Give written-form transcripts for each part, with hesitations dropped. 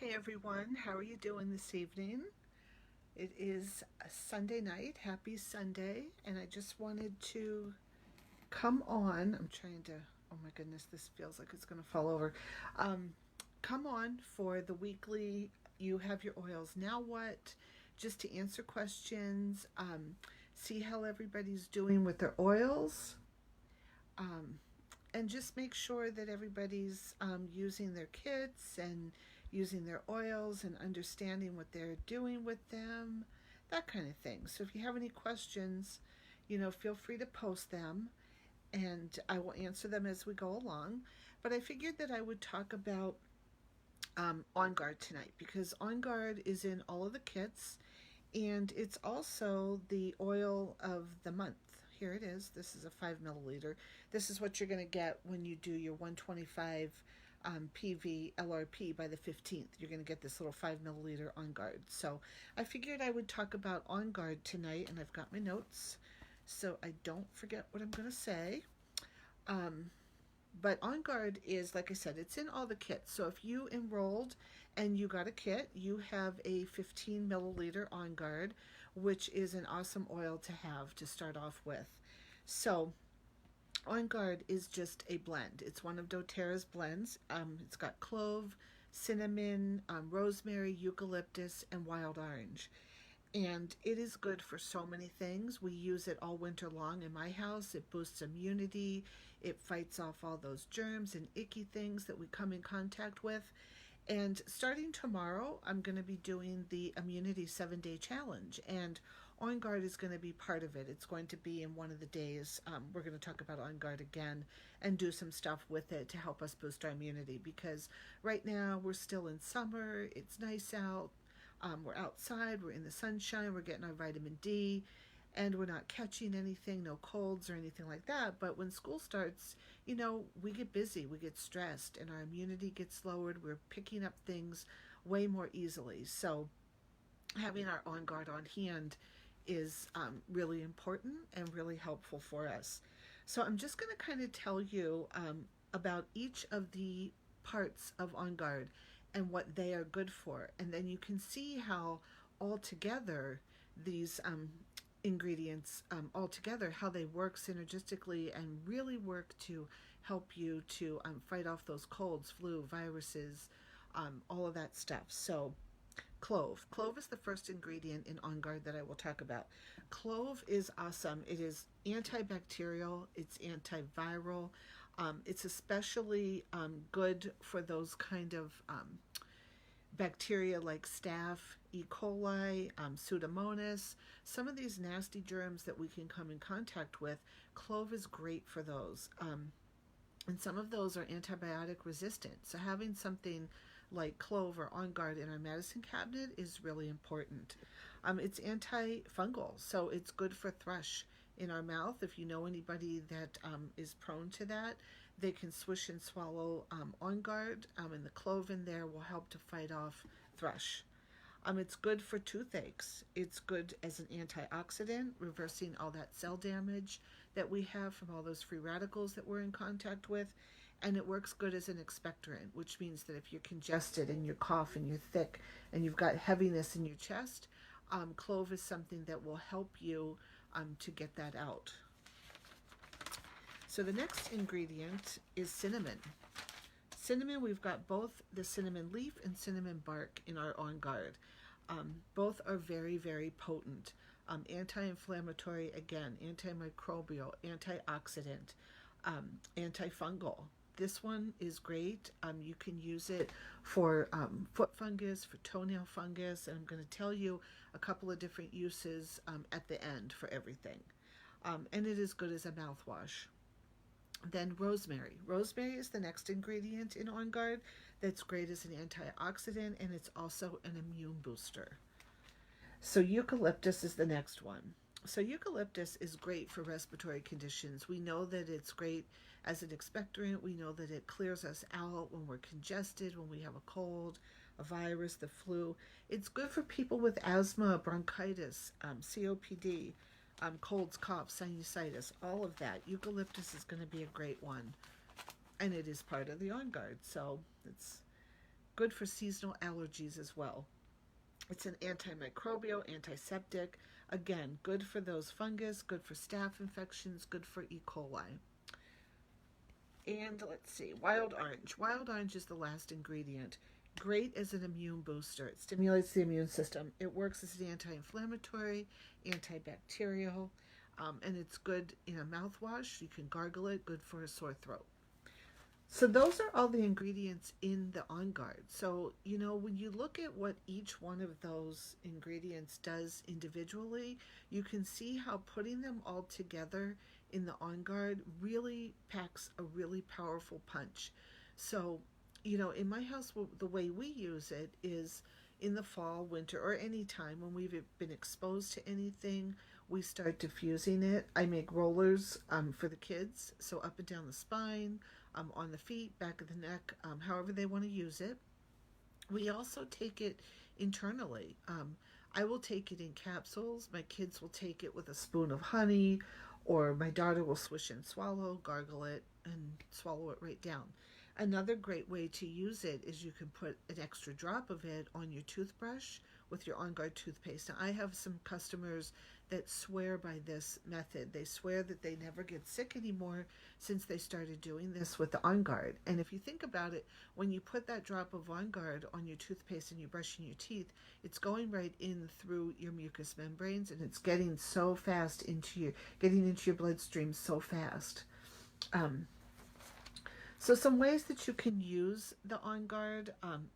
Hey everyone, how are you doing this evening? It is a Sunday night. Happy Sunday. And I just wanted to come on. I'm trying to, oh my goodness, this feels like it's going to fall over. Um, Come on for the weekly You Have Your Oils. Now what? Just to answer questions, see how everybody's doing with their oils. Um, and just make sure that everybody's using their kits and using their oils and understanding what they're doing with them, that kind of thing. So if you have any questions, feel free to post them and I will answer them as we go along. But I figured that I would talk about OnGuard tonight because OnGuard is in all of the kits and it's also the oil of the month. Here it is. This is a 5 milliliter. This is what you're going to get when you do your 125 PV LRP by the 15th. You're going to get this little 5 milliliter On Guard. So I figured I would talk about On Guard tonight, and I've got my notes so I don't forget what I'm going to say. Um, but On Guard is, like I said, it's in all the kits. So if you enrolled and you got a kit, you have a 15 milliliter On Guard, which is an awesome oil to have to start off with. So On Guard is just a blend. It's one of doTERRA's blends. It's got clove, cinnamon, rosemary, eucalyptus, and wild orange. And it is good for so many things. We use it all winter long in my house. It boosts immunity. It fights off all those germs and icky things that we come in contact with. And starting tomorrow, I'm going to be doing the Immunity 7-Day Challenge. And On Guard is going to be part of it. It's going to be in one of the days. We're going to talk about On Guard again and do some stuff with it to help us boost our immunity because right now we're still in summer. It's nice out. We're outside. We're in the sunshine. We're getting our vitamin D and we're not catching anything, no colds or anything like that. But when school starts, we get busy, we get stressed, and our immunity gets lowered. We're picking up things way more easily. So having our On Guard on hand is really important and really helpful for us. So I'm just going to kind of tell you about each of the parts of On Guard and what they are good for. And then you can see how all together these ingredients all together, how they work synergistically and really work to help you to fight off those colds, flu, viruses, all of that stuff. So clove. Clove is the first ingredient in On Guard that I will talk about. Clove is awesome. It is antibacterial, it's antiviral. It's especially good for those kind of bacteria like staph, E. coli, Pseudomonas, some of these nasty germs that we can come in contact with. Clove is great for those. And some of those are antibiotic resistant. So having something like clove or On Guard in our medicine cabinet is really important. It's antifungal, so it's good for thrush in our mouth. If you know anybody that is prone to that, they can swish and swallow On Guard, and the clove in there will help to fight off thrush. It's good for toothaches. It's good as an antioxidant, reversing all that cell damage that we have from all those free radicals that we're in contact with. And it works good as an expectorant, which means that if you're congested and you cough and you're thick and you've got heaviness in your chest, clove is something that will help you to get that out. So the next ingredient is cinnamon. Cinnamon, we've got both the cinnamon leaf and cinnamon bark in our On Guard. Both are very, very potent. Anti-inflammatory, again, antimicrobial, antioxidant, antifungal. This one is great. You can use it for foot fungus, for toenail fungus, and I'm going to tell you a couple of different uses at the end for everything. And it is good as a mouthwash. Then rosemary. Rosemary is the next ingredient in On Guard that's great as an antioxidant, and it's also an immune booster. So eucalyptus is the next one. So eucalyptus is great for respiratory conditions. We know that it's great as an expectorant. We know that it clears us out when we're congested, when we have a cold, a virus, the flu. It's good for people with asthma, bronchitis, COPD, colds, coughs, sinusitis, all of that. Eucalyptus is going to be a great one. And it is part of the On Guard, so it's good for seasonal allergies as well. It's an antimicrobial, antiseptic. Again, good for those fungus, good for staph infections, good for E. coli. And let's see, wild orange. Wild orange is the last ingredient. Great as an immune booster. It stimulates the immune system. It works as an anti-inflammatory, antibacterial, and it's good in a mouthwash. You can gargle it, good for a sore throat. So those are all the ingredients in the OnGuard. So, when you look at what each one of those ingredients does individually, you can see how putting them all together in the OnGuard really packs a really powerful punch. So, in my house, the way we use it is in the fall, winter, or any time when we've been exposed to anything, we start diffusing it. I make rollers for the kids, so up and down the spine, on the feet, back of the neck, however they want to use it. We also take it internally. I will take it in capsules. My kids will take it with a spoon of honey, or my daughter will swish and swallow, gargle it, and swallow it right down. Another great way to use it is you can put an extra drop of it on your toothbrush with your OnGuard toothpaste. Now, I have some customers that swear by this method. They swear that they never get sick anymore since they started doing this with the OnGuard. And if you think about it, when you put that drop of OnGuard on your toothpaste and you're brushing your teeth, it's going right in through your mucous membranes, and it's getting so fast getting into your bloodstream so fast. So some ways that you can use the OnGuard,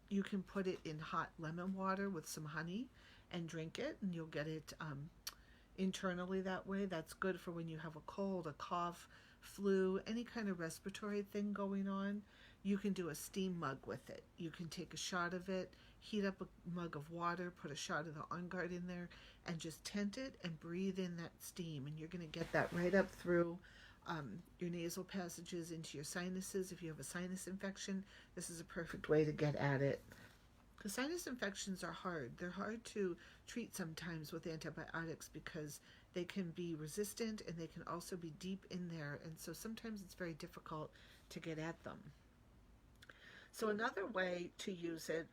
you can put it in hot lemon water with some honey and drink it, and you'll get it internally that way. That's good for when you have a cold, a cough, flu, any kind of respiratory thing going on. You can do a steam mug with it. You can take a shot of it, heat up a mug of water, put a shot of the OnGuard in there, and just tent it and breathe in that steam. And you're going to get that right up through your nasal passages into your sinuses. If you have a sinus infection, this is a perfect way to get at it. The sinus infections are hard. They're hard to treat sometimes with antibiotics because they can be resistant and they can also be deep in there, and so sometimes it's very difficult to get at them. So another way to use it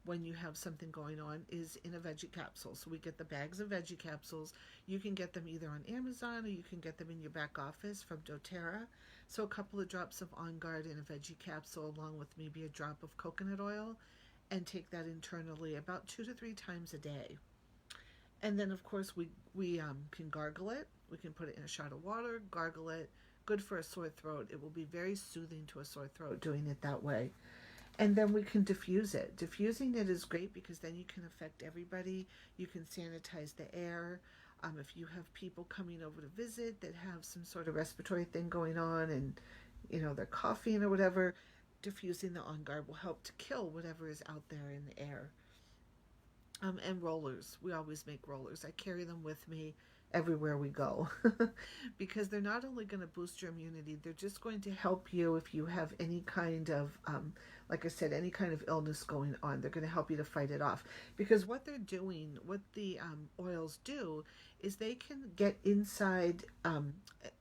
when you have something going on is in a veggie capsule. So we get the bags of veggie capsules. You can get them either on Amazon or you can get them in your back office from doTERRA. So a couple of drops of OnGuard in a veggie capsule along with maybe a drop of coconut oil, and take that internally about 2 to 3 times a day. And then of course we can gargle it. We can put it in a shot of water, gargle it. Good for a sore throat. It will be very soothing to a sore throat doing it that way. And then we can diffuse it. Diffusing it is great because then you can affect everybody. You can sanitize the air. If you have people coming over to visit that have some sort of respiratory thing going on and, they're coughing or whatever, diffusing the OnGuard will help to kill whatever is out there in the air. And rollers. We always make rollers. I carry them with me everywhere we go because they're not only going to boost your immunity, they're just going to help you if you have any kind of like I said, any kind of illness going on. They're going to help you to fight it off, because what they're doing, what the oils do, is they can get inside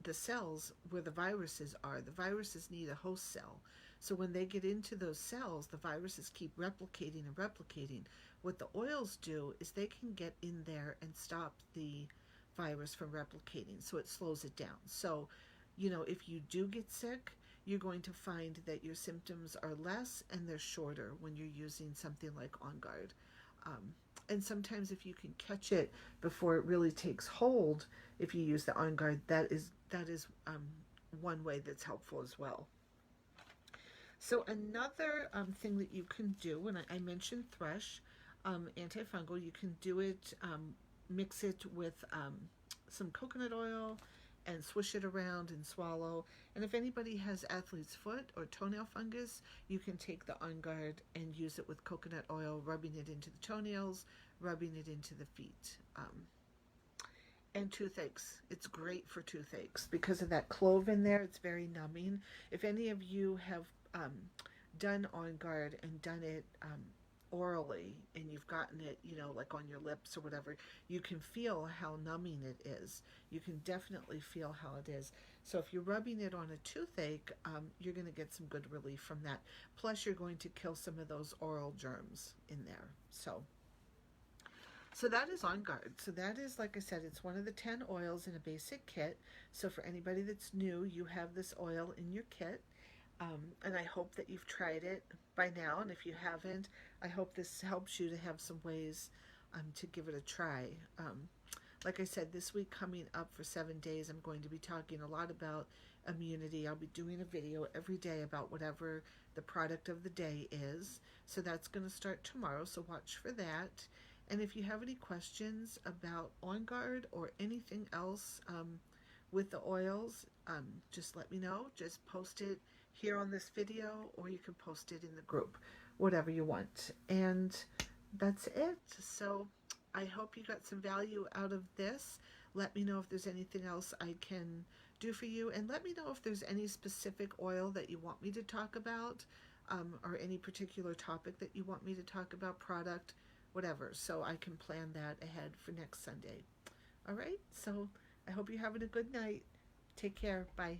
the cells where the viruses are. The viruses need a host cell. So when they get into those cells, the viruses keep replicating and replicating. What the oils do is they can get in there and stop the virus from replicating, so it slows it down. So, if you do get sick, you're going to find that your symptoms are less and they're shorter when you're using something like OnGuard. And sometimes if you can catch it before it really takes hold, if you use the OnGuard, that is one way that's helpful as well. So another thing that you can do, and I mentioned thrush, antifungal, you can do it, mix it with some coconut oil and swish it around and swallow. And if anybody has athlete's foot or toenail fungus, you can take the OnGuard and use it with coconut oil, rubbing it into the toenails, rubbing it into the feet. And toothaches. It's great for toothaches because of that clove in there. It's very numbing. If any of you have done OnGuard and done it orally, and you've gotten it, like on your lips or whatever, you can feel how numbing it is. You can definitely feel how it is. So if you're rubbing it on a toothache, you're going to get some good relief from that. Plus, you're going to kill some of those oral germs in there. So that is OnGuard. So that is, like I said, it's one of the 10 oils in a basic kit. So for anybody that's new, you have this oil in your kit. And I hope that you've tried it by now. And if you haven't, I hope this helps you to have some ways to give it a try. Like I said, this week coming up for 7 days, I'm going to be talking a lot about immunity. I'll be doing a video every day about whatever the product of the day is. So that's going to start tomorrow, so watch for that. And if you have any questions about OnGuard or anything else with the oils, just let me know. Just post it here on this video, or you can post it in the group, whatever you want. And that's it. So I hope you got some value out of this. Let me know if there's anything else I can do for you, and let me know if there's any specific oil that you want me to talk about, or any particular topic that you want me to talk about, product, whatever, so I can plan that ahead for next Sunday. All right, so I hope you're having a good night. Take care. Bye.